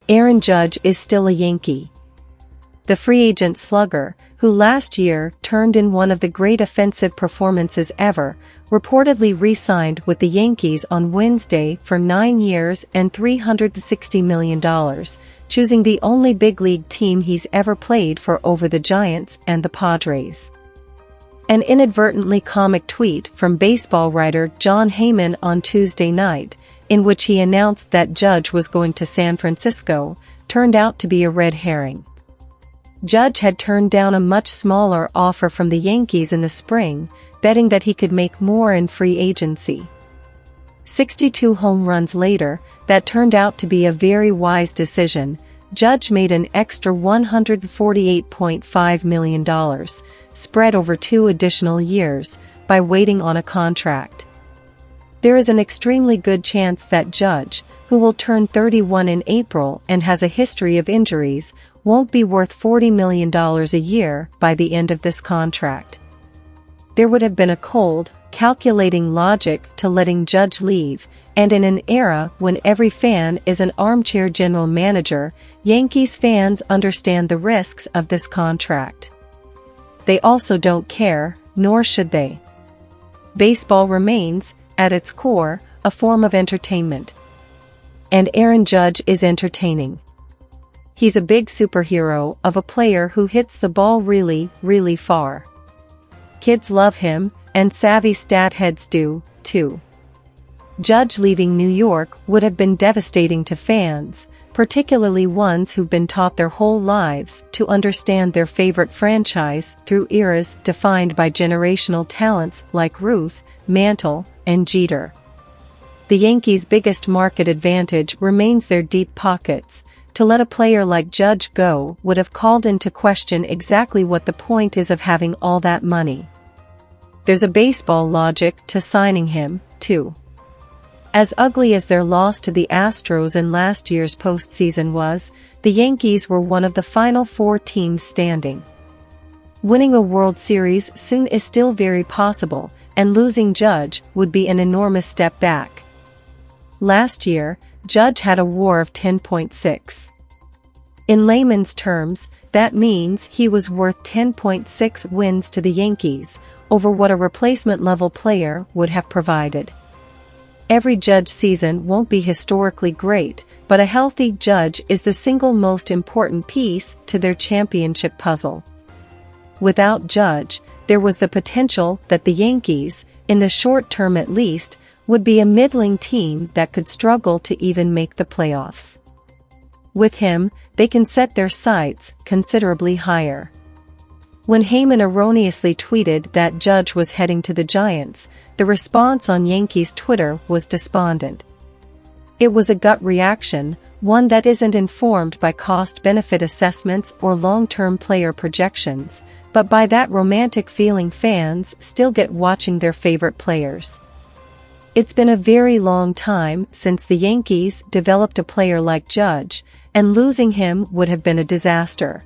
Aaron Judge is still a Yankee. The free agent slugger, who last year turned in one of the great offensive performances ever, reportedly re-signed with the Yankees on Wednesday for 9 years and $360 million, choosing the only big league team he's ever played for over the Giants and the Padres. An inadvertently comic tweet from baseball writer Jon Heyman on Tuesday night, in which he announced that Judge was going to San Francisco, turned out to be a red herring. Judge had turned down a much smaller offer from the Yankees in the spring, betting that he could make more in free agency. 62 home runs later, that turned out to be a very wise decision. Judge made an extra $148.5 million, spread over 2 additional years, by waiting on a contract. There is an extremely good chance that Judge, who will turn 31 in April and has a history of injuries, won't be worth $40 million a year by the end of this contract. There would have been a cold, calculating logic to letting Judge leave, and in an era when every fan is an armchair general manager, Yankees fans understand the risks of this contract. They also don't care, nor should they. Baseball remains, at its core, a form of entertainment. And Aaron Judge is entertaining. He's a big superhero of a player who hits the ball really, really far. Kids love him, and savvy stat heads do, too. Judge leaving New York would have been devastating to fans, particularly ones who've been taught their whole lives to understand their favorite franchise through eras defined by generational talents like Ruth, Mantle, and Jeter. The Yankees' biggest market advantage remains their deep pockets. To let a player like Judge go would have called into question exactly what the point is of having all that money. There's a baseball logic to signing him, too. As ugly as their loss to the Astros in last year's postseason was, the Yankees were one of the final 4 teams standing. Winning a World Series soon is still very possible, and losing Judge would be an enormous step back. Last year, Judge had a WAR of 10.6. In layman's terms, that means he was worth 10.6 wins to the Yankees, over what a replacement-level player would have provided. Every Judge season won't be historically great, but a healthy Judge is the single most important piece to their championship puzzle. Without Judge, there was the potential that the Yankees, in the short term at least, would be a middling team that could struggle to even make the playoffs. With him, they can set their sights considerably higher. When Heyman erroneously tweeted that Judge was heading to the Giants, the response on Yankees Twitter was despondent. It was a gut reaction, one that isn't informed by cost-benefit assessments or long-term player projections, but by that romantic feeling fans still get watching their favorite players. It's been a very long time since the Yankees developed a player like Judge, and losing him would have been a disaster.